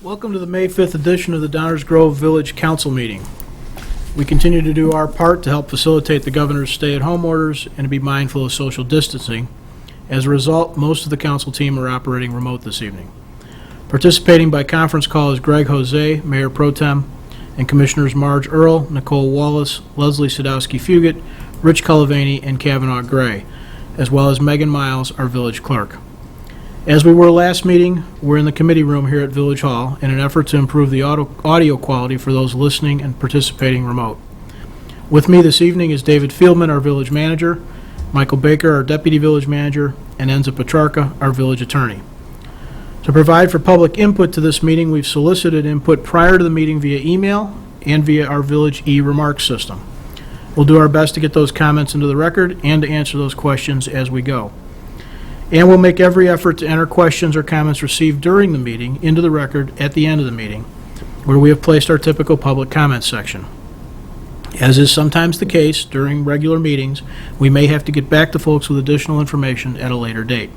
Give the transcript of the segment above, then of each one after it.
Welcome to the May 5th edition of the Downers Grove Village Council meeting. We continue to do our part to help facilitate the governor's stay-at-home orders and to be mindful of social distancing. As a result, most of the council team are operating remote this evening. Participating by conference call is Greg Jose, Mayor Pro Tem, and Commissioners Marge, Earl, Nicole, Walus, Leslie Sadowski-Fugitt, Rich Kulovany, and Cavanaugh Gray, as well as Megan Miles, our village clerk. As we were last meeting, we're in the committee room here at Village Hall in an effort to improve the audio quality for those listening and participating remote. With me this evening is David Fieldman, our village manager, Michael Baker, our deputy village manager, and Enza Petrarca, our village attorney. To provide for public input to this meeting, we've solicited input prior to the meeting via email and via our village e-remarks system. We'll do our best to get those comments into the record and to answer those questions as we go. And we'll make every effort to enter questions or comments received during the meeting into the record at the end of the meeting, where we have placed our typical public comment section. As is sometimes the case during regular meetings, we may have to get back to folks with additional information at a later date.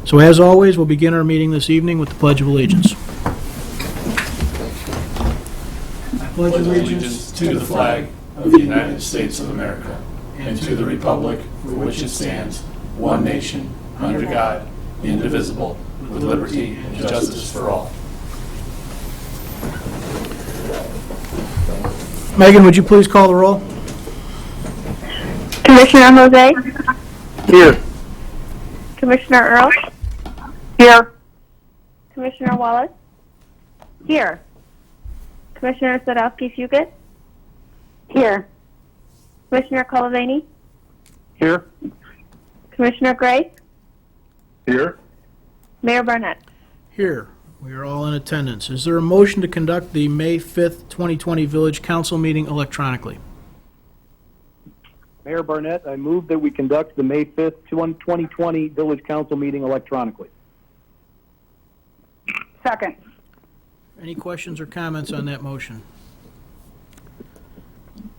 So as always, we'll begin our meeting this evening with the Pledge of Allegiance. I pledge allegiance to the flag of the United States of America and to the republic for which it stands, one nation, under God, indivisible, with liberty and justice for all. Megan, would you please call the roll? Commissioner Jose? Here. Commissioner Earl? Here. Commissioner Walus? Here. Commissioner Sadowski-Fugitt? Here. Commissioner Kulovany? Here. Commissioner Gray? Here. Mayor Barnett? Here. We are all in attendance. Is there a motion to conduct the May 5th, 2020 Village Council meeting electronically? Mayor Barnett, I move that we conduct the May 5th, 2020 Village Council meeting electronically. Second. Any questions or comments on that motion?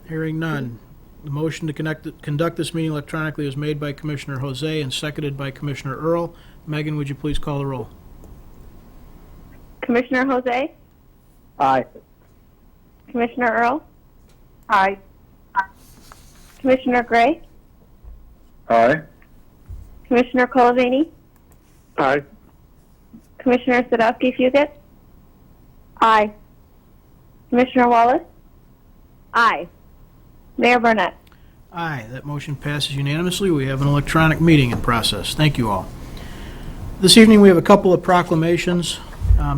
Hearing none. The motion to conduct this meeting electronically is made by Commissioner Jose and seconded by Commissioner Earl. Megan, would you please call the roll? Commissioner Jose? Aye. Commissioner Earl? Aye. Commissioner Gray? Aye. Commissioner Kulovany? Aye. Commissioner Sadowski-Fugitt? Aye. Commissioner Walus? Aye. Mayor Barnett? Aye. That motion passes unanimously. We have an electronic meeting in process. Thank you all. This evening we have a couple of proclamations.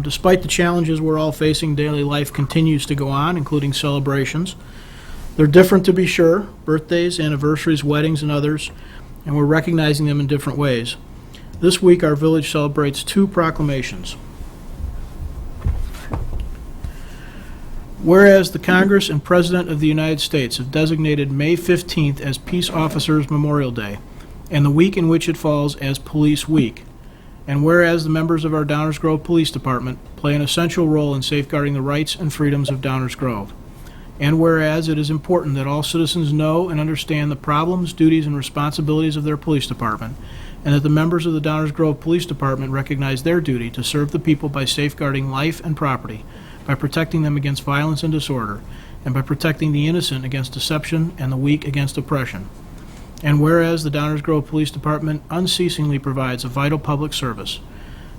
Despite the challenges we're all facing, daily life continues to go on, including celebrations. They're different to be sure, birthdays, anniversaries, weddings, and others, and we're recognizing them in different ways. This week our village celebrates two proclamations. Whereas the Congress and President of the United States have designated May 15th as Peace Officers Memorial Day, and the week in which it falls as Police Week. And whereas the members of our Downers Grove Police Department play an essential role in safeguarding the rights and freedoms of Downers Grove. And whereas it is important that all citizens know and understand the problems, duties, and responsibilities of their police department, and that the members of the Downers Grove Police Department recognize their duty to serve the people by safeguarding life and property, by protecting them against violence and disorder, and by protecting the innocent against deception and the weak against oppression. And whereas the Downers Grove Police Department unceasingly provides a vital public service,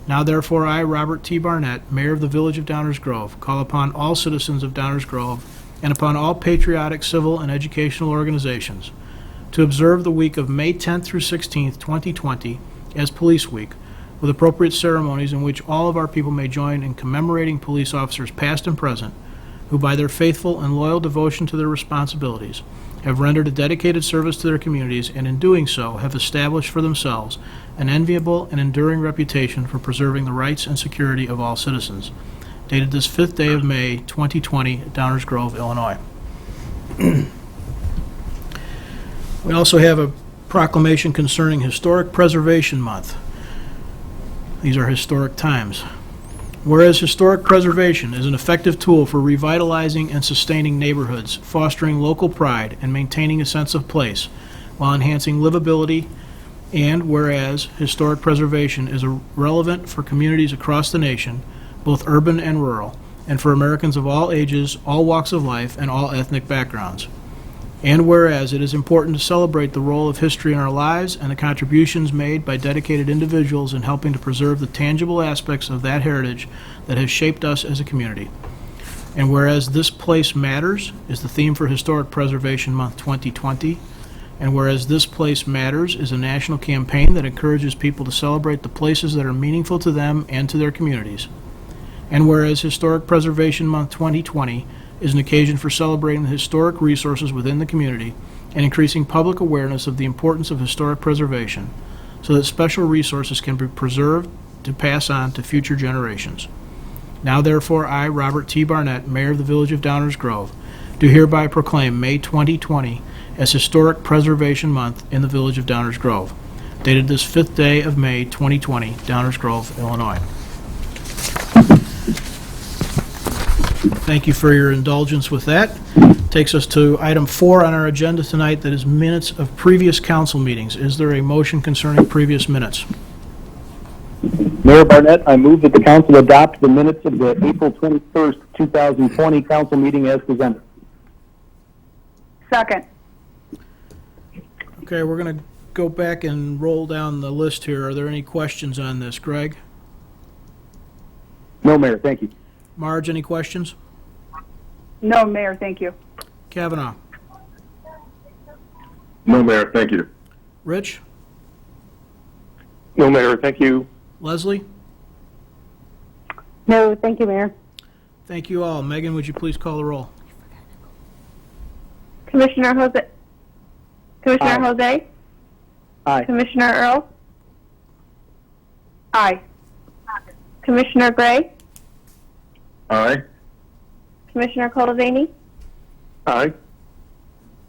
now therefore I, Robert T. Barnett, Mayor of the Village of Downers Grove, call upon all citizens of Downers Grove and upon all patriotic, civil, and educational organizations to observe the week of May 10th through 16th, 2020 as Police Week, with appropriate ceremonies in which all of our people may join in commemorating police officers past and present who, by their faithful and loyal devotion to their responsibilities, have rendered a dedicated service to their communities and in doing so have established for themselves an enviable and enduring reputation for preserving the rights and security of all citizens. Dated this 5th day of May, 2020, Downers Grove, Illinois. We also have a proclamation concerning Historic Preservation Month. These are historic times. Whereas historic preservation is an effective tool for revitalizing and sustaining neighborhoods, fostering local pride, and maintaining a sense of place, while enhancing livability, and whereas historic preservation is relevant for communities across the nation, both urban and rural, and for Americans of all ages, all walks of life, and all ethnic backgrounds. And whereas it is important to celebrate the role of history in our lives and the contributions made by dedicated individuals in helping to preserve the tangible aspects of that heritage that has shaped us as a community. And whereas This Place Matters is the theme for Historic Preservation Month 2020, and whereas This Place Matters is a national campaign that encourages people to celebrate the places that are meaningful to them and to their communities. And whereas Historic Preservation Month 2020 is an occasion for celebrating the historic resources within the community and increasing public awareness of the importance of historic preservation so that special resources can be preserved to pass on to future generations. Now therefore I, Robert T. Barnett, Mayor of the Village of Downers Grove, do hereby proclaim May 2020 as Historic Preservation Month in the Village of Downers Grove, dated this 5th day of May 2020, Downers Grove, Illinois. Thank you for your indulgence with that. Takes us to item 4 on our agenda tonight, that is minutes of previous council meetings. Is there a motion concerning previous minutes? Mayor Barnett, I move that the council adopt the minutes of the April 21st, 2020 council meeting as presented. Second. Okay, we're going to go back and roll down the list here. Are there any questions on this? Greg? No, Mayor, thank you. Marge, any questions? No, Mayor, thank you. Cavanaugh? No, Mayor, thank you. Rich? No, Mayor, thank you. Leslie? No, thank you, Mayor. Thank you all. Megan, would you please call the roll? Commissioner Jose? Commissioner Jose? Aye. Commissioner Earl? Aye. Commissioner Gray? Aye. Commissioner Kulovany? Aye.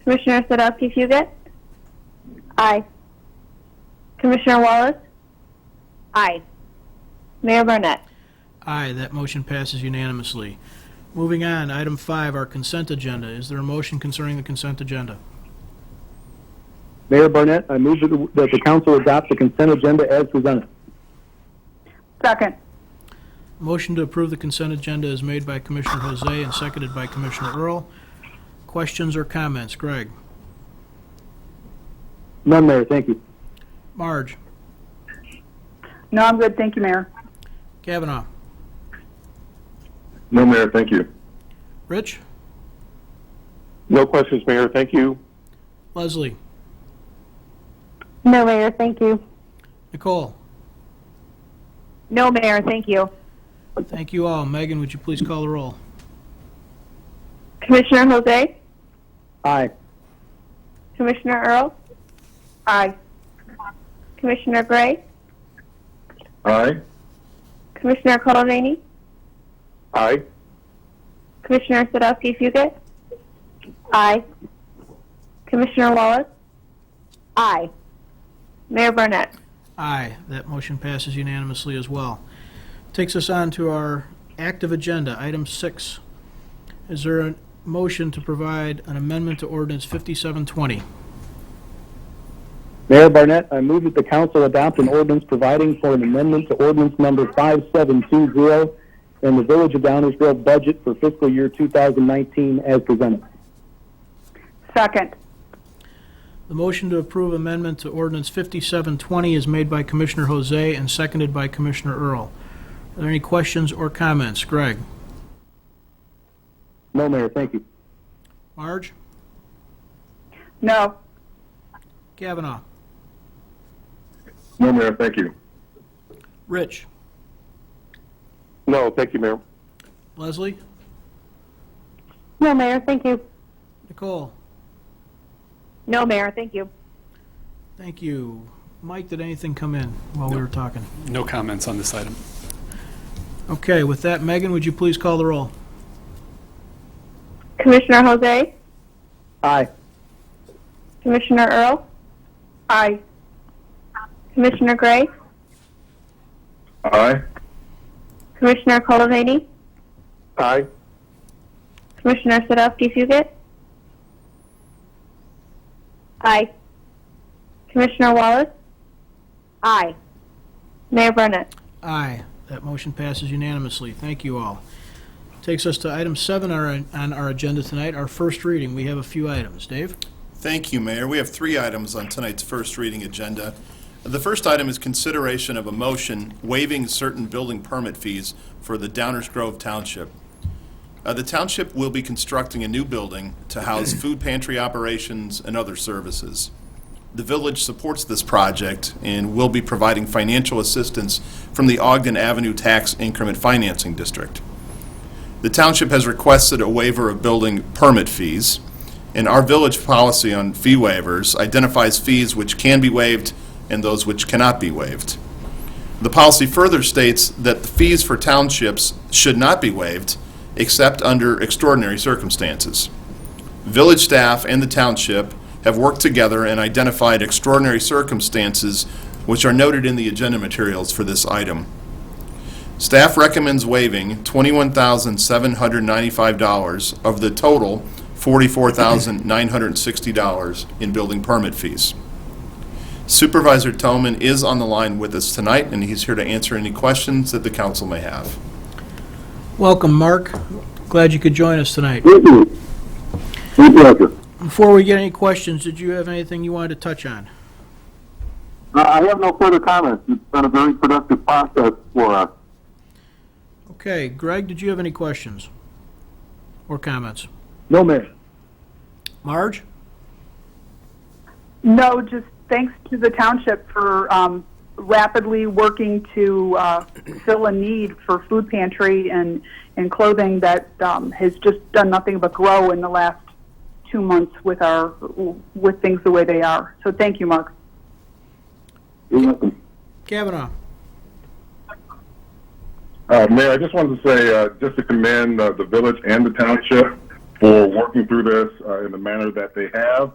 Commissioner Sadowski-Fugitt? Aye. Commissioner Walus? Aye. Mayor Barnett? Aye, that motion passes unanimously. Moving on, item 5, our consent agenda. Is there a motion concerning the consent agenda? Mayor Barnett, I move that the council adopt the consent agenda as presented. Second. Motion to approve the consent agenda is made by Commissioner Jose and seconded by Commissioner Earl. Questions or comments? Greg? None, Mayor, thank you. Marge? No, I'm good, thank you, Mayor. Cavanaugh? No, Mayor, thank you. Rich? No questions, Mayor, thank you. Leslie? No, Mayor, thank you. Nicole? No, Mayor, thank you. Thank you all. Megan, would you please call the roll? Commissioner Jose? Aye. Commissioner Earl? Aye. Commissioner Gray? Aye. Commissioner Kulovany? Aye. Commissioner Sadowski-Fugitt? Aye. Commissioner Walus? Aye. Mayor Barnett? Aye, that motion passes unanimously as well. Takes us on to our active agenda, item 6. Is there a motion to provide an amendment to ordinance 5720? Mayor Barnett, I move that the council adopt an ordinance providing for an amendment to ordinance number 5720 and the Village of Downers Grove budget for fiscal year 2019 as presented. Second. The motion to approve amendment to ordinance 5720 is made by Commissioner Jose and seconded by Commissioner Earl. Are there any questions or comments? Greg? No, Mayor, thank you. Marge? No. Cavanaugh? No, Mayor, thank you. Rich? No, thank you, Mayor. Leslie? No, Mayor, thank you. Nicole? No, Mayor, thank you. Thank you. Mike, did anything come in while we were talking? No comments on this item. Okay, with that, Megan, would you please call the roll? Commissioner Jose? Aye. Commissioner Earl? Aye. Commissioner Gray? Aye. Commissioner Kulovany? Aye. Commissioner Sadowski-Fugitt? Aye. Commissioner Walus? Aye. Mayor Barnett? Aye. That motion passes unanimously. Thank you all. Takes us to item 7 on our agenda tonight, our first reading. We have a few items. Dave? Thank you, Mayor. We have 3 items on tonight's first reading agenda. The first item is consideration of a motion waiving certain building permit fees for the Downers Grove Township. The township will be constructing a new building to house food pantry operations and other services. The village supports this project and will be providing financial assistance from the Ogden Avenue Tax Increment Financing District. The township has requested a waiver of building permit fees, and our village policy on fee waivers identifies fees which can be waived and those which cannot be waived. The policy further states that the fees for townships should not be waived except under extraordinary circumstances. Village staff and the township have worked together and identified extraordinary circumstances which are noted in the agenda materials for this item. Staff recommends waiving $21,795 of the total $44,960 in building permit fees. Supervisor Tillman is on the line with us tonight, and he's here to answer any questions that the council may have. Welcome, Mark. Glad you could join us tonight. Thank you. My pleasure. Before we get any questions, did you have anything you wanted to touch on? I have no further comments. It's been a very productive process for us. Okay, Greg, did you have any questions or comments? No, Mayor. Marge? No, just thanks to the township for rapidly working to fill a need for food pantry and clothing that has just done nothing but grow in the last 2 months with things the way they are. So thank you, Mark. You're welcome. Cavanaugh? Mayor, I just wanted to say, just to commend the village and the township for working through this in the manner that they have.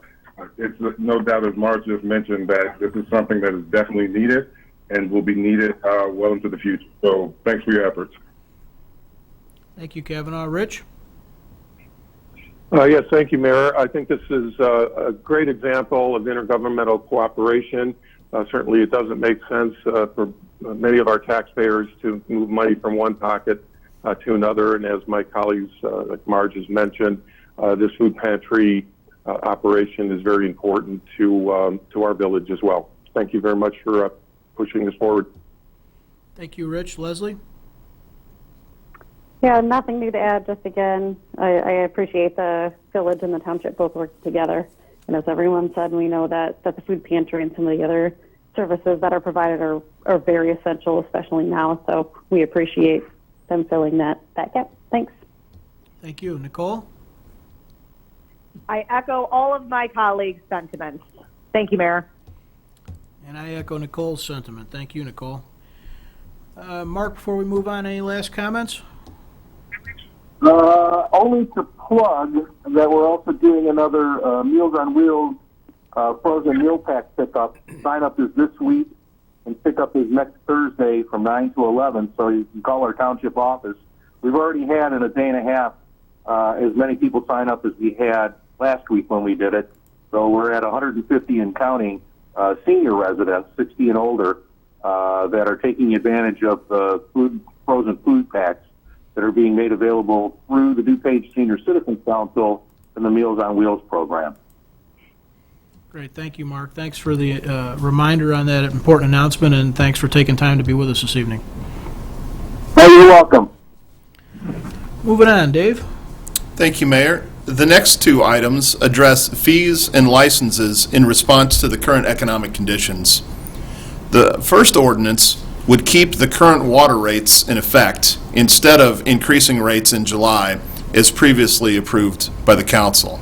It's no doubt, as Marge just mentioned, that this is something that is definitely needed and will be needed well into the future. So thanks for your efforts. Thank you, Cavanaugh. Rich? Yes, thank you, Mayor. I think this is a great example of intergovernmental cooperation. Certainly it doesn't make sense for many of our taxpayers to move money from one pocket to another. And as my colleagues, like Marge has mentioned, this food pantry operation is very important to our village as well. Thank you very much for pushing this forward. Thank you, Rich. Leslie? Yeah, nothing new to add. Just again, I appreciate the village and the township both working together. And as everyone said, we know that the food pantry and some of the other services that are provided are very essential, especially now. So we appreciate them filling that gap. Thanks. Thank you. Nicole? I echo all of my colleagues' sentiments. Thank you, Mayor. And I echo Nicole's sentiment. Thank you, Nicole. Mark, before we move on, any last comments? Only to plug that we're also doing another Meals on Wheels frozen meal pack pickup. Sign up is this week, and pickup is next Thursday from 9 to 11, so you can call our township office. We've already had in a day and a half as many people sign up as we had last week when we did it. So we're at 150 and counting senior residents, 60 and older, that are taking advantage of the frozen food packs that are being made available through the DuPage Senior Citizens Council and the Meals on Wheels program. Great. Thank you, Mark. Thanks for the reminder on that important announcement, and thanks for taking time to be with us this evening. Oh, you're welcome. Moving on, Dave. Thank you, Mayor. The next 2 items address fees and licenses in response to the current economic conditions. The first ordinance would keep the current water rates in effect instead of increasing rates in July as previously approved by the council.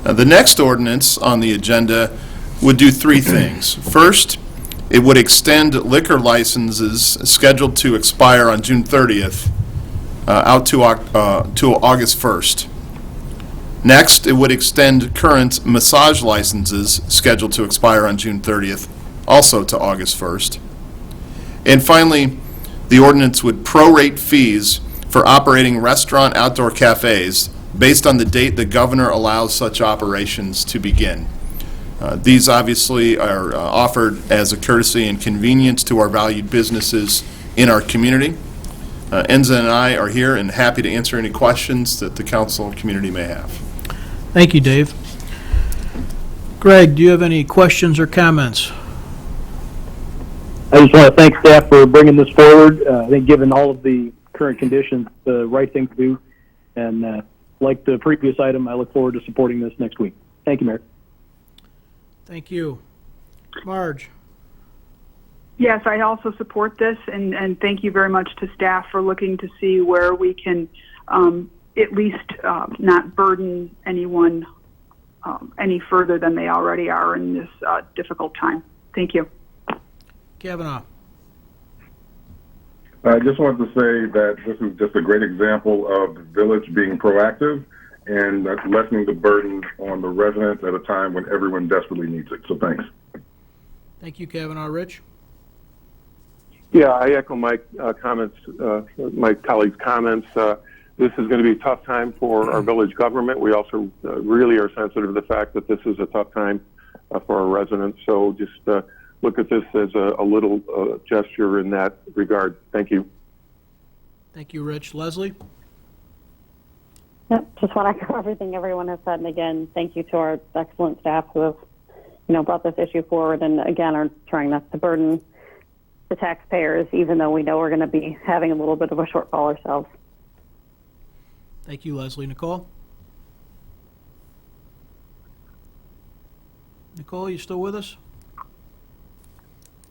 The next ordinance on the agenda would do 3 things. First, it would extend liquor licenses scheduled to expire on June 30th out to August 1st. Next, it would extend current massage licenses scheduled to expire on June 30th also to August 1st. And finally, the ordinance would prorate fees for operating restaurant outdoor cafes based on the date the governor allows such operations to begin. These obviously are offered as a courtesy and convenience to our valued businesses in our community. Enza and I are here and happy to answer any questions that the council and community may have. Thank you, Dave. Greg, do you have any questions or comments? I just want to thank staff for bringing this forward. I think given all of the current conditions, the right thing to do. And like the previous item, I look forward to supporting this next week. Thank you, Mayor. Thank you. Marge? Yes, I also support this, and thank you very much to staff for looking to see where we can at least not burden anyone any further than they already are in this difficult time. Thank you. Cavanaugh? I just wanted to say that this is just a great example of the village being proactive and lessening the burden on the residents at a time when everyone desperately needs it. So thanks. Thank you, Cavanaugh. Rich? Yeah, I echo my comments, my colleagues' comments. This is going to be a tough time for our village government. We also really are sensitive to the fact that this is a tough time for our residents. So just look at this as a little gesture in that regard. Thank you. Thank you, Rich. Leslie? Yep, just want to echo everything everyone has said, and again, thank you to our excellent staff who have, brought this issue forward, and again, are trying not to burden the taxpayers, even though we know we're going to be having a little bit of a shortfall ourselves. Thank you, Leslie. Nicole? Nicole, you still with us?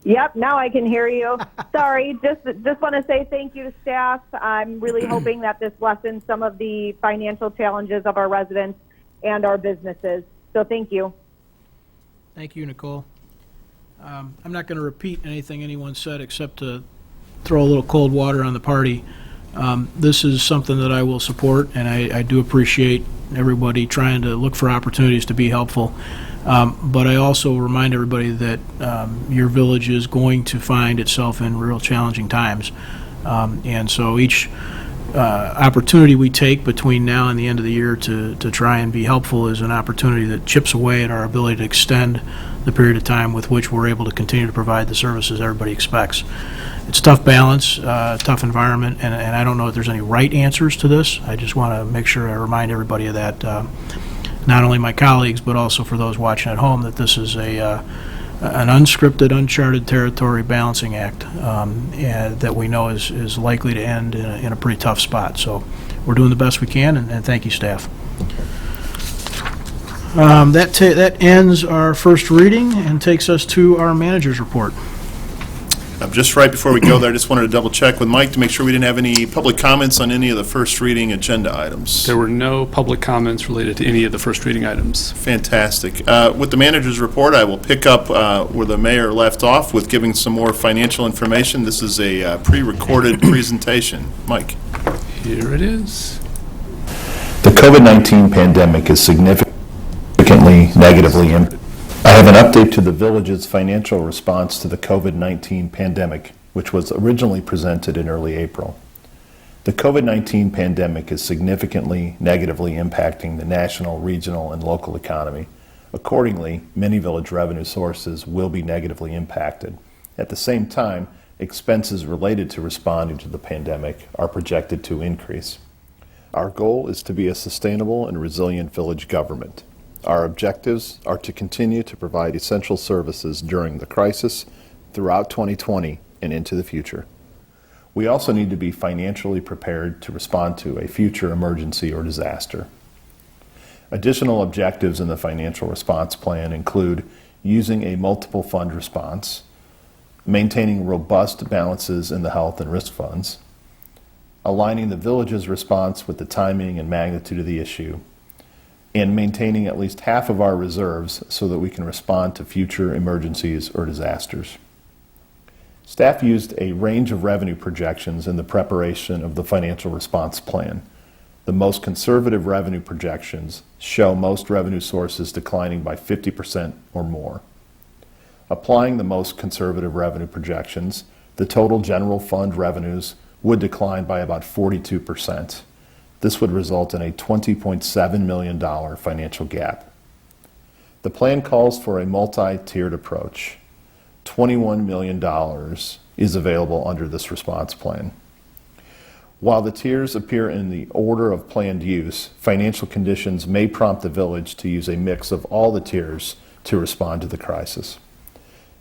Yep, now I can hear you. Sorry, just want to say thank you to staff. I'm really hoping that this lessens some of the financial challenges of our residents and our businesses. So thank you. Thank you, Nicole. I'm not going to repeat anything anyone said except to throw a little cold water on the party. This is something that I will support, and I do appreciate everybody trying to look for opportunities to be helpful. But I also remind everybody that your village is going to find itself in real challenging times. And so each opportunity we take between now and the end of the year to try and be helpful is an opportunity that chips away at our ability to extend the period of time with which we're able to continue to provide the services everybody expects. It's a tough balance, tough environment, and I don't know if there's any right answers to this. I just want to make sure I remind everybody of that, not only my colleagues, but also for those watching at home, that this is an unscripted, uncharted territory balancing act that we know is likely to end in a pretty tough spot. So we're doing the best we can, and thank you, staff. That ends our first reading and takes us to our manager's report. Just right before we go there, I just wanted to double check with Mike to make sure we didn't have any public comments on any of the first reading agenda items. There were no public comments related to any of the first reading items. Fantastic. With the manager's report, I will pick up where the mayor left off with giving some more financial information. This is a pre-recorded presentation. Mike. Here it is. The COVID-19 pandemic is significantly negatively impacted. I have an update to the village's financial response to the COVID-19 pandemic, which was originally presented in early April. The COVID-19 pandemic is significantly negatively impacting the national, regional, and local economy. Accordingly, many village revenue sources will be negatively impacted. At the same time, expenses related to responding to the pandemic are projected to increase. Our goal is to be a sustainable and resilient village government. Our objectives are to continue to provide essential services during the crisis, throughout 2020, and into the future. We also need to be financially prepared to respond to a future emergency or disaster. Additional objectives in the financial response plan include using a multiple fund response, maintaining robust balances in the health and risk funds, aligning the village's response with the timing and magnitude of the issue, and maintaining at least half of our reserves so that we can respond to future emergencies or disasters. Staff used a range of revenue projections in the preparation of the financial response plan. The most conservative revenue projections show most revenue sources declining by 50% or more. Applying the most conservative revenue projections, the total general fund revenues would decline by about 42%. This would result in a $20.7 million financial gap. The plan calls for a multi-tiered approach. $21 million is available under this response plan. While the tiers appear in the order of planned use, financial conditions may prompt the village to use a mix of all the tiers to respond to the crisis.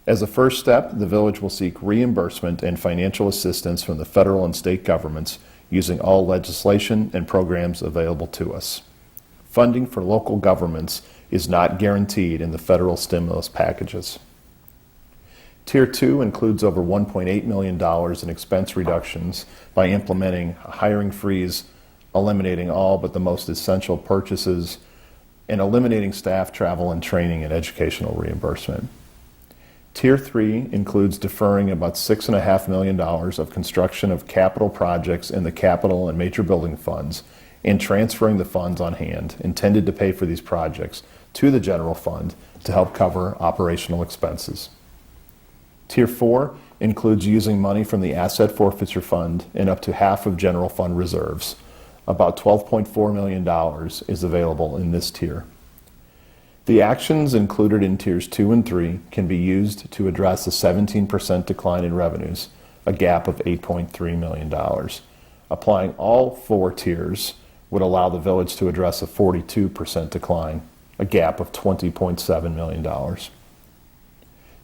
As a first step, the village will seek reimbursement and financial assistance from the federal and state governments using all legislation and programs available to us. Funding for local governments is not guaranteed in the federal stimulus packages. Tier 2 includes over $1.8 million in expense reductions by implementing a hiring freeze, eliminating all but the most essential purchases, and eliminating staff travel and training and educational reimbursement. Tier 3 includes deferring about $6.5 million of construction of capital projects in the capital and major building funds and transferring the funds on hand intended to pay for these projects to the general fund to help cover operational expenses. Tier 4 includes using money from the Asset Forfeiture Fund and up to half of general fund reserves. About $12.4 million is available in this tier. The actions included in Tiers 2 and 3 can be used to address a 17% decline in revenues, a gap of $8.3 million. Applying all 4 tiers would allow the village to address a 42% decline, a gap of $20.7 million.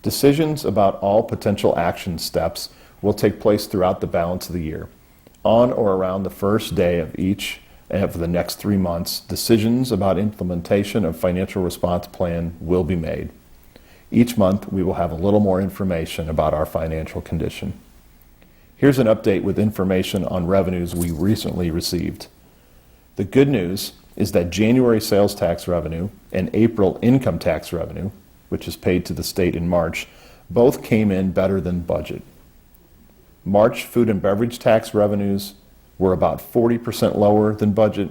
Decisions about all potential action steps will take place throughout the balance of the year. On or around the first day of each of the next 3 months, decisions about implementation of financial response plan will be made. Each month, we will have a little more information about our financial condition. Here's an update with information on revenues we recently received. The good news is that January sales tax revenue and April income tax revenue, which is paid to the state in March, both came in better than budget. March food and beverage tax revenues were about 40% lower than budget.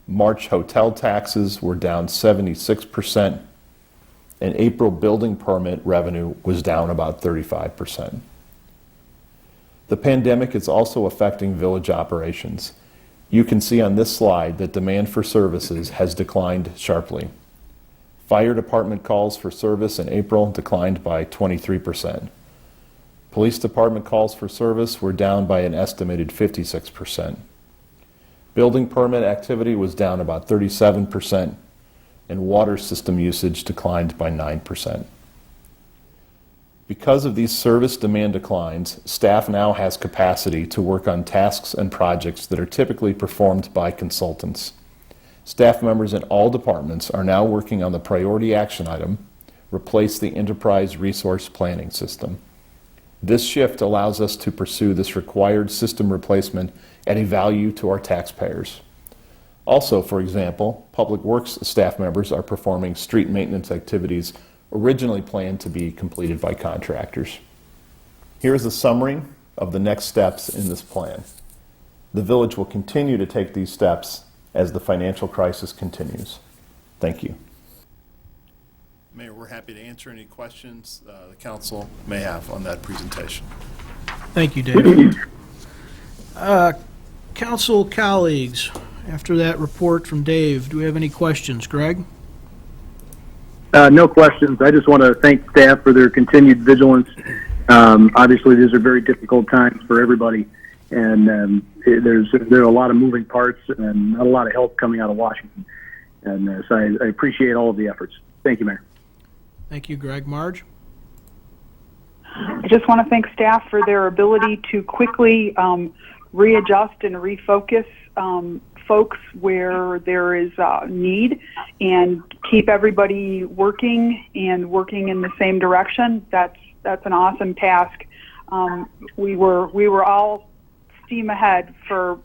March hotel taxes were down 76%, and April building permit revenue was down about 35%. The pandemic is also affecting village operations. You can see on this slide that demand for services has declined sharply. Fire department calls for service in April declined by 23%. Police department calls for service were down by an estimated 56%. Building permit activity was down about 37%, and water system usage declined by 9%. Because of these service demand declines, staff now has capacity to work on tasks and projects that are typically performed by consultants. Staff members in all departments are now working on the priority action item, replace the enterprise resource planning system. This shift allows us to pursue this required system replacement at a value to our taxpayers. Also, for example, Public Works staff members are performing street maintenance activities originally planned to be completed by contractors. Here's a summary of the next steps in this plan. The village will continue to take these steps as the financial crisis continues. Thank you. Mayor, we're happy to answer any questions the council may have on that presentation. Thank you, David. Council colleagues, after that report from Dave, do we have any questions? Greg? No questions. I just want to thank staff for their continued vigilance. Obviously, these are very difficult times for everybody, and there are a lot of moving parts and not a lot of help coming out of Washington. And so I appreciate all of the efforts. Thank you, Mayor. Thank you, Greg. Marge? I just want to thank staff for their ability to quickly readjust and refocus folks where there is need and keep everybody working and working in the same direction. That's an awesome task. We were all steam ahead for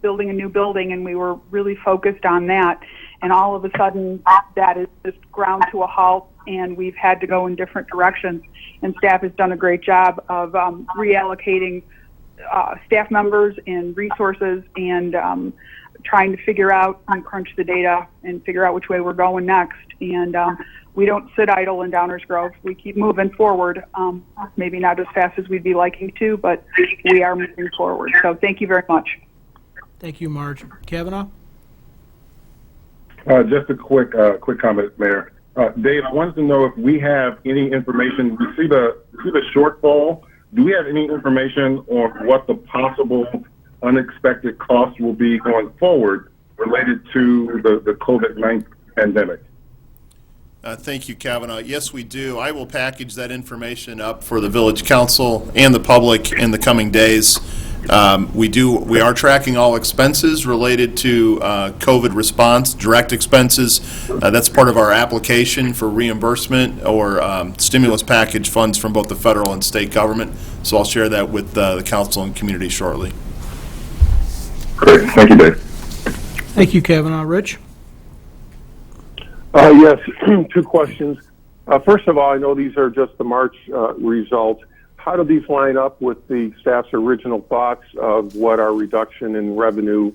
building a new building, and we were really focused on that. And all of a sudden, that is just ground to a halt, and we've had to go in different directions. And staff has done a great job of reallocating staff members and resources and trying to figure out and crunch the data and figure out which way we're going next. And we don't sit idle in Downers Grove. We keep moving forward, maybe not as fast as we'd be liking to, but we are moving forward. So thank you very much. Thank you, Marge. Cavanaugh? Just a quick comment, Mayor. Dave, I wanted to know if we have any information. We see the shortfall do we have any information on what the possible unexpected costs will be going forward related to the COVID-19 pandemic? Thank you, Cavanaugh. Yes, we do. I will package that information up for the Village Council and the public in the coming days. We are tracking all expenses related to COVID response, direct expenses. That's part of our application for reimbursement or stimulus package funds from both the federal and state government. So I'll share that with the council and community shortly. Great. Thank you, Dave. Thank you, Cavanaugh. Rich? Yes, two questions. First of all, I know these are just the March results. How do these line up with the staff's original thoughts of what our reduction in revenue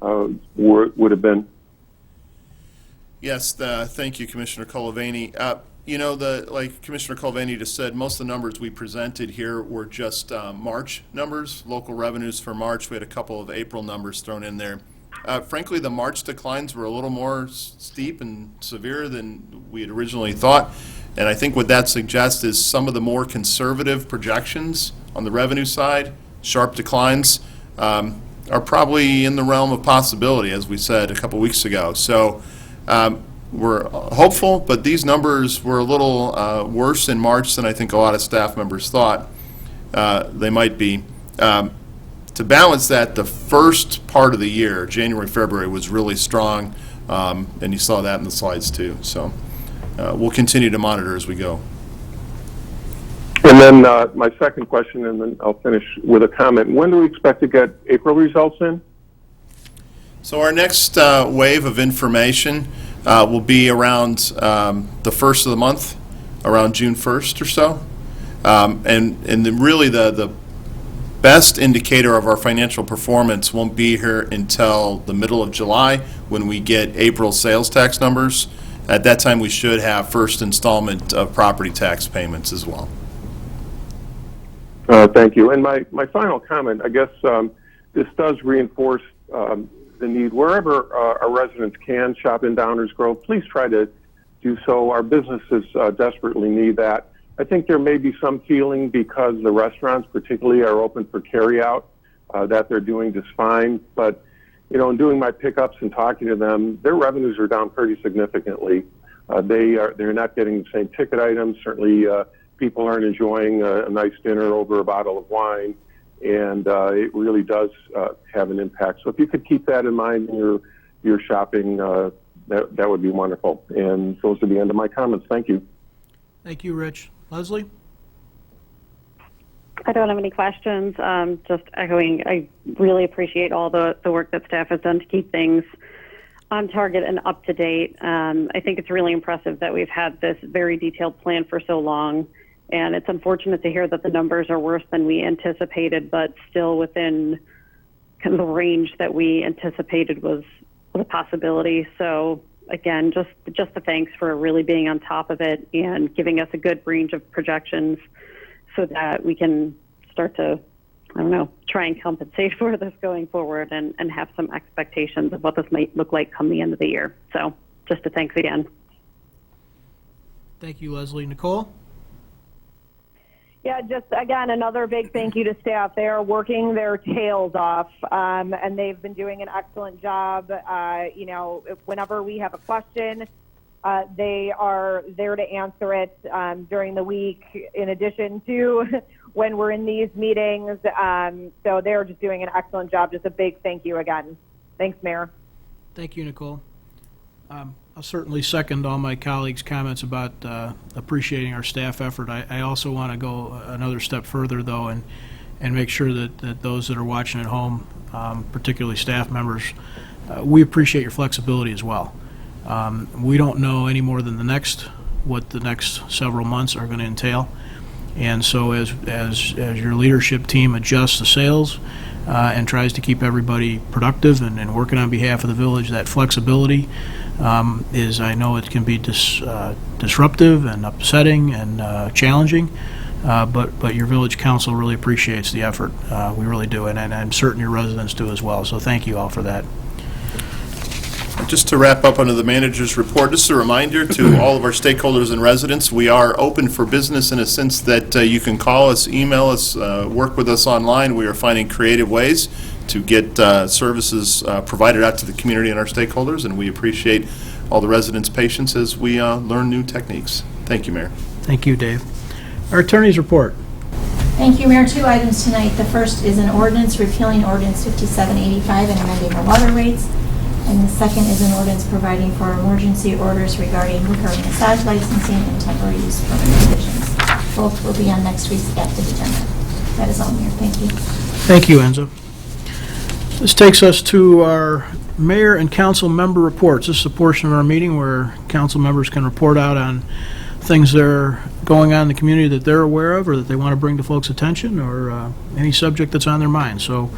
would have been? Yes, thank you, Commissioner Kulovany. Like Commissioner Kulovany just said, most of the numbers we presented here were just March numbers, local revenues for March. We had a couple of April numbers thrown in there. Frankly, the March declines were a little more steep and severe than we had originally thought. And I think what that suggests is some of the more conservative projections on the revenue side, sharp declines, are probably in the realm of possibility, as we said a couple weeks ago. So we're hopeful, but these numbers were a little worse in March than I think a lot of staff members thought they might be. To balance that, the first part of the year, January, February, was really strong, and you saw that in the slides too. So we'll continue to monitor as we go. And then my second question, and then I'll finish with a comment. When do we expect to get April results in? So our next wave of information will be around the first of the month, around June 1st or so. Really the best indicator of our financial performance won't be here until the middle of July when we get April sales tax numbers. At that time, we should have first installment of property tax payments as well. Thank you. And my final comment, I guess this does reinforce the need. Wherever our residents can shop in Downers Grove, please try to do so. Our businesses desperately need that. I think there may be some feeling because the restaurants particularly are open for carryout that they're doing just fine. But, you know, in doing my pickups and talking to them, their revenues are down pretty significantly. They're not getting the same ticket items. Certainly people aren't enjoying a nice dinner over a bottle of wine. And it really does have an impact. So if you could keep that in mind in your shopping, that would be wonderful. And those are the end of my comments. Thank you. Thank you, Rich. Leslie? I don't have any questions. Just echoing, I really appreciate all the work that staff has done to keep things on target and up to date. I think it's really impressive that we've had this very detailed plan for so long, and it's unfortunate to hear that the numbers are worse than we anticipated, but still within kind of the range that we anticipated was a possibility. So again, just a thanks for really being on top of it and giving us a good range of projections so that we can start to, I don't know, try and compensate for this going forward and have some expectations of what this might look like come the end of the year. So just a thanks again. Thank you, Leslie. Nicole? Yeah, just again, another big thank you to staff. They are working their tails off, and they've been doing an excellent job. Whenever we have a question, they are there to answer it during the week, in addition to when we're in these meetings. So they're just doing an excellent job. Just a big thank you again. Thanks, Mayor. Thank you, Nicole. I'll certainly second all my colleagues' comments about appreciating our staff effort. I also want to go another step further, though, and make sure that those that are watching at home, particularly staff members, we appreciate your flexibility as well. We don't know any more than what the next several months are going to entail. And so as your leadership team adjusts the sales and tries to keep everybody productive and working on behalf of the village, that flexibility is, I know it can be disruptive and upsetting and challenging, but your village council really appreciates the effort. We really do, and I'm certain your residents do as well. So thank you all for that. Just to wrap up under the manager's report, just a reminder to all of our stakeholders and residents, we are open for business in a sense that you can call us, email us, work with us online. We are finding creative ways to get services provided out to the community and our stakeholders, and we appreciate all the residents' patience as we learn new techniques. Thank you, Mayor. Thank you, Dave. Our attorney's report. Thank you, Mayor. 2 items tonight. The first is an ordinance repealing Ordinance 5785 and amending the water rates. And the second is an ordinance providing for emergency orders regarding liquor massage licensing and temporary use permit provisions. Both will be on next week's active agenda. That is all, Mayor. Thank you. Thank you, Enzo. This takes us to our mayor and council member reports. This is a portion of our meeting where council members can report out on things that are going on in the community that they're aware of or that they want to bring to folks' attention, or any subject that's on their mind. So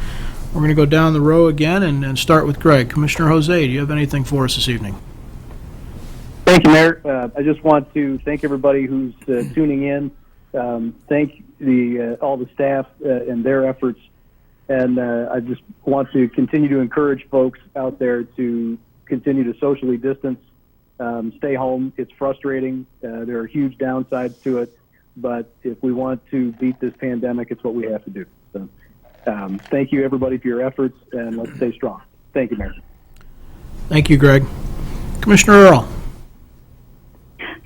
we're going to go down the row again and start with Greg. Commissioner Jose, do you have anything for us this evening? Thank you, Mayor. I just want to thank everybody who's tuning in. Thank all the staff and their efforts. And I just want to continue to encourage folks out there to continue to socially distance, stay home. It's frustrating. There are huge downsides to it. But if we want to beat this pandemic, it's what we have to do. So, thank you, everybody, for your efforts, and let's stay strong. Thank you, Mayor. Thank you, Greg. Commissioner Earl.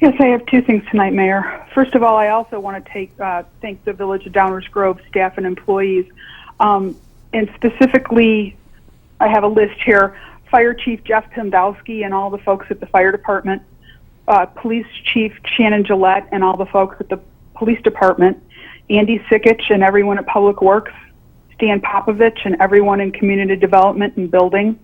Yes, I have 2 things tonight, Mayor. First of all, I also want to thank the Village of Downers Grove staff and employees. And specifically, I have a list here. Fire Chief Jeff Pimdowski and all the folks at the fire department, Police Chief Shannon Gillette and all the folks at the police department, Andy Sikich and everyone at Public Works, Stan Popovich and everyone in community development and building,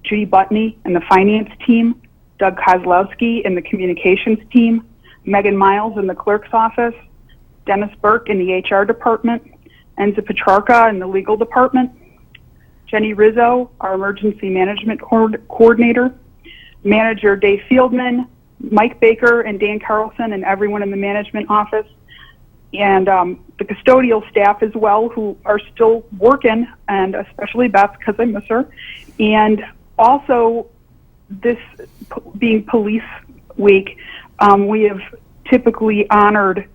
Judy Butney and the finance team, Doug Kozlowski and the communications team, Megan Miles in the clerk's office, Dennis Burke in the HR department, Enza Petrarca in the legal department, Jenny Rizzo, our emergency management coordinator, Manager Dave Fieldman, Mike Baker and Dan Carlson and everyone in the management office, and the custodial staff as well, who are still working, and especially Beth, because I miss her. And also, this being Police Week, we have typically honored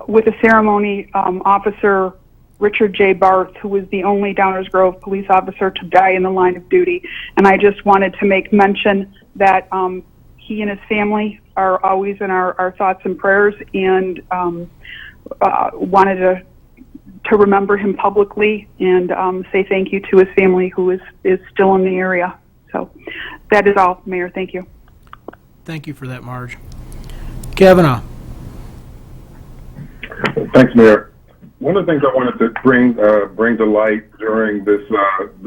with a ceremony Officer Richard J. Barth, who was the only Downers Grove police officer to die in the line of duty. And I just wanted to make mention that he and his family are always in our thoughts and prayers, and wanted to remember him publicly and say thank you to his family, who is still in the area. So that is all, Mayor. Thank you. Thank you for that, Marge. Cavanaugh. Thanks, Mayor. One of the things I wanted to bring to light during this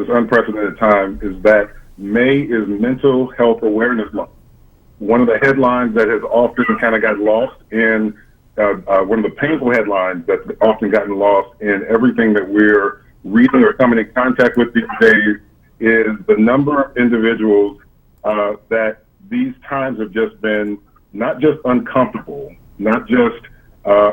unprecedented time is that May is Mental Health Awareness Month. One of the headlines that has often kind of got lost in one of the painful headlines that's often gotten lost in everything that we're reading or coming in contact with these days is the number of individuals that these times have just been not just uncomfortable, not just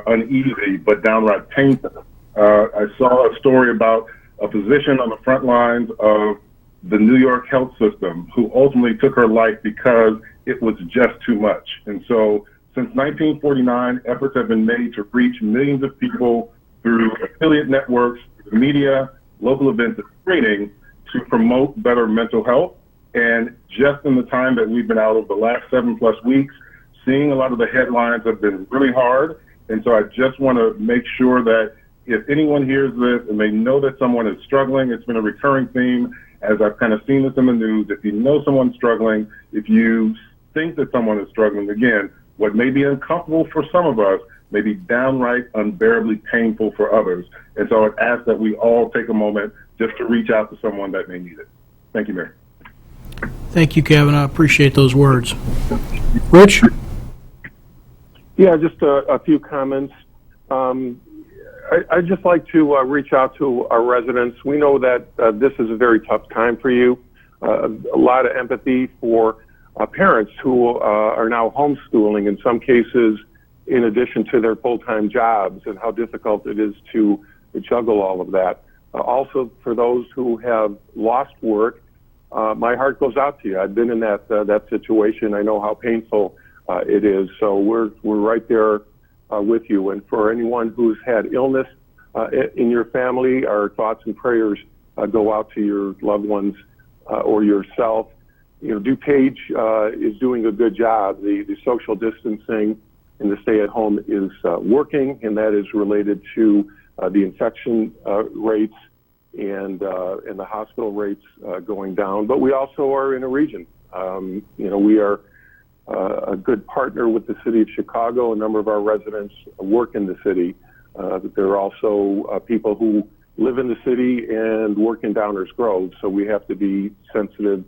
uneasy, but downright painful. I saw a story about a physician on the front lines of the New York health system who ultimately took her life because it was just too much. And so since 1949, efforts have been made to reach millions of people through affiliate networks, media, local events, and training to promote better mental health. And just in the time that we've been out of the last 7+ weeks, seeing a lot of the headlines have been really hard. And so I just want to make sure that if anyone hears this and they know that someone is struggling, it's been a recurring theme as I've kind of seen this in the news. If you know someone's struggling, if you think that someone is struggling, again, what may be uncomfortable for some of us may be downright unbearably painful for others. And so I'd ask that we all take a moment just to reach out to someone that may need it. Thank you, Mayor. Thank you, Cavanaugh. Appreciate those words. Rich? Yeah, just a few comments. I'd just like to reach out to our residents. We know that this is a very tough time for you. A lot of empathy for parents who are now homeschooling, in some cases, in addition to their full-time jobs, and how difficult it is to juggle all of that. Also, for those who have lost work, my heart goes out to you. I've been in that situation. I know how painful it is. So we're right there with you. And for anyone who's had illness in your family, our thoughts and prayers go out to your loved ones or yourself. DuPage is doing a good job. The social distancing and the stay-at-home is working, and that is related to the infection rates and the hospital rates going down. But we also are in a region. We are a good partner with the city of Chicago. A number of our residents work in the city. There are also people who live in the city and work in Downers Grove, so we have to be sensitive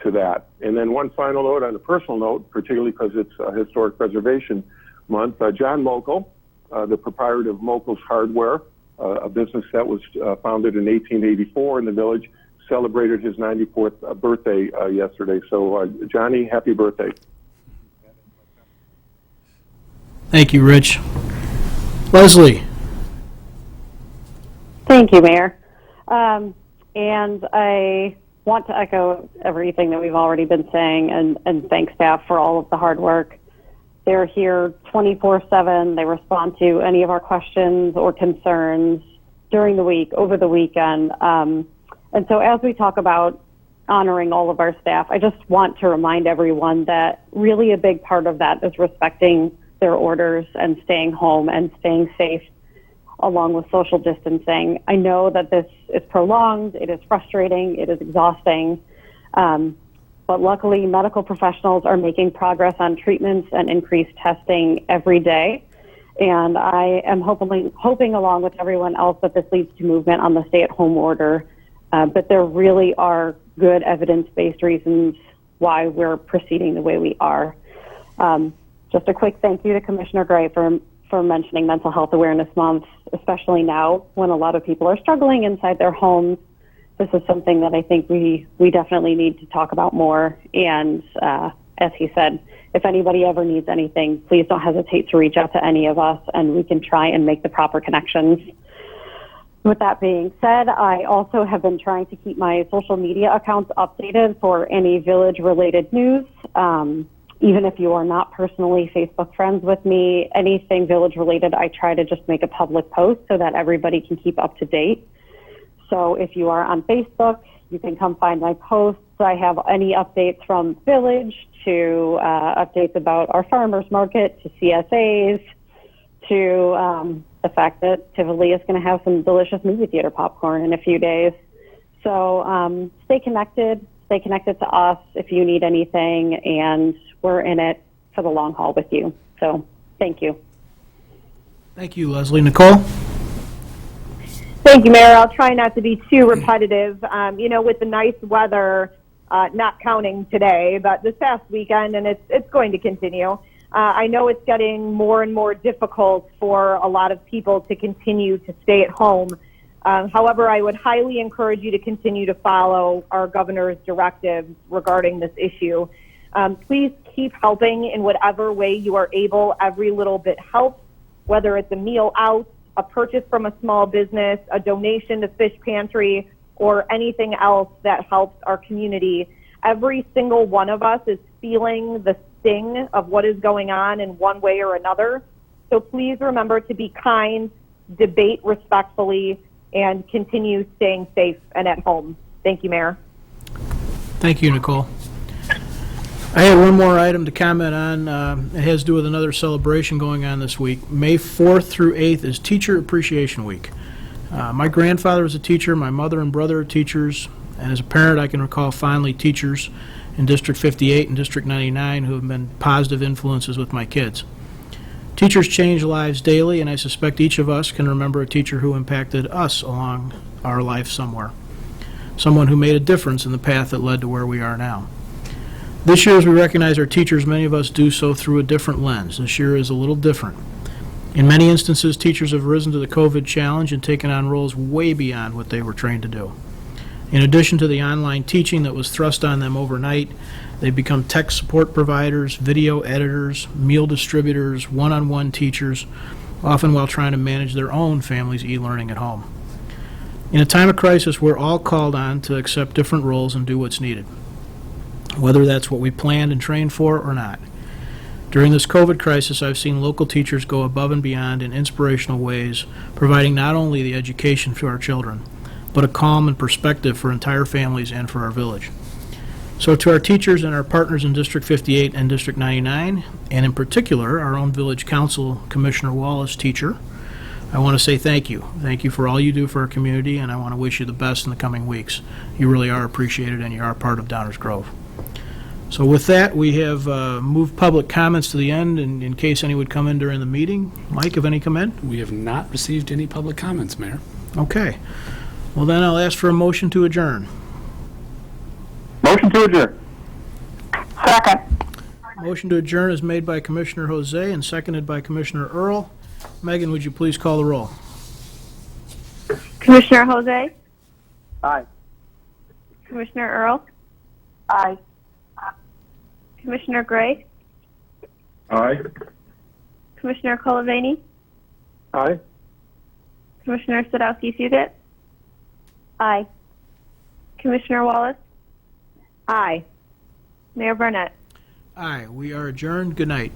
to that. And then one final note on a personal note, particularly because it's Historic Preservation Month. John Mokel, the proprietor of Mokel's Hardware, a business that was founded in 1884 in the village, celebrated his 94th birthday yesterday. So, Johnny, happy birthday. Thank you, Rich. Leslie. Thank you, Mayor. And I want to echo everything that we've already been saying and thank staff for all of the hard work. They're here 24/7. They respond to any of our questions or concerns during the week, over the weekend. And so as we talk about honoring all of our staff, I just want to remind everyone that really a big part of that is respecting their orders and staying home and staying safe along with social distancing. I know that this is prolonged, it is frustrating, it is exhausting, but luckily medical professionals are making progress on treatments and increased testing every day. And I am hoping along with everyone else that this leads to movement on the stay-at-home order, but there really are good evidence-based reasons why we're proceeding the way we are. Just a quick thank you to Commissioner Gray for mentioning Mental Health Awareness Month, especially now when a lot of people are struggling inside their homes. This is something that I think we definitely need to talk about more. And as he said, if anybody ever needs anything, please don't hesitate to reach out to any of us and we can try and make the proper connections. With that being said, I also have been trying to keep my social media accounts updated for any village-related news. Even if you are not personally Facebook friends with me, anything village-related, I try to just make a public post so that everybody can keep up to date. So if you are on Facebook, you can come find my posts. I have any updates from Village to updates about our farmers market to CSAs to the fact that Tivoli is going to have some delicious movie theater popcorn in a few days. So stay connected to us if you need anything, and we're in it for the long haul with you. So thank you. Thank you, Leslie. Nicole? Thank you, Mayor. I'll try not to be too repetitive. With the nice weather, not counting today, but this past weekend, and it's going to continue. I know it's getting more and more difficult for a lot of people to continue to stay at home. However, I would highly encourage you to continue to follow our governor's directives regarding this issue. Please keep helping in whatever way you are able. Every little bit helps, whether it's a meal out, a purchase from a small business, a donation to Fish Pantry, or anything else that helps our community. Every single one of us is feeling the sting of what is going on in one way or another. So please remember to be kind, debate respectfully, and continue staying safe and at home. Thank you, Mayor. Thank you, Nicole. I had one more item to comment on. It has to do with another celebration going on this week. May 4th through 8th is Teacher Appreciation Week. My grandfather was a teacher, my mother and brother are teachers, and as a parent I can recall fondly teachers in District 58 and District 99 who have been positive influences with my kids. Teachers change lives daily, and I suspect each of us can remember a teacher who impacted us along our life somewhere. Someone who made a difference in the path that led to where we are now. This year, as we recognize our teachers, many of us do so through a different lens. This year is a little different. In many instances, teachers have risen to the COVID challenge and taken on roles way beyond what they were trained to do. In addition to the online teaching that was thrust on them overnight, they've become tech support providers, video editors, meal distributors, one-on-one teachers, often while trying to manage their own family's e-learning at home. In a time of crisis, we're all called on to accept different roles and do what's needed, whether that's what we planned and trained for or not. During this COVID crisis, I've seen local teachers go above and beyond in inspirational ways, providing not only the education to our children, but a calm and perspective for entire families and for our village. So to our teachers and our partners in District 58 and District 99, and in particular, our own village council, Commissioner Walus, teacher, I want to say thank you. Thank you for all you do for our community, and I want to wish you the best in the coming weeks. You really are appreciated, and you are part of Downers Grove. So with that, we have moved public comments to the end, and in case any would come in during the meeting. Mike, have any come in? We have not received any public comments, Mayor. Okay. Well, then I'll ask for a motion to adjourn. Motion to adjourn. Second. Motion to adjourn is made by Commissioner Jose and seconded by Commissioner Earl. Megan, would you please call the roll? Commissioner Jose? Aye. Commissioner Earl? Aye. Commissioner Gray? Aye. Commissioner Kulovany? Aye. Commissioner Sadowski-Fugitt? Aye. Commissioner Walus? Aye. Mayor Barnett? Aye, we are adjourned. Good night.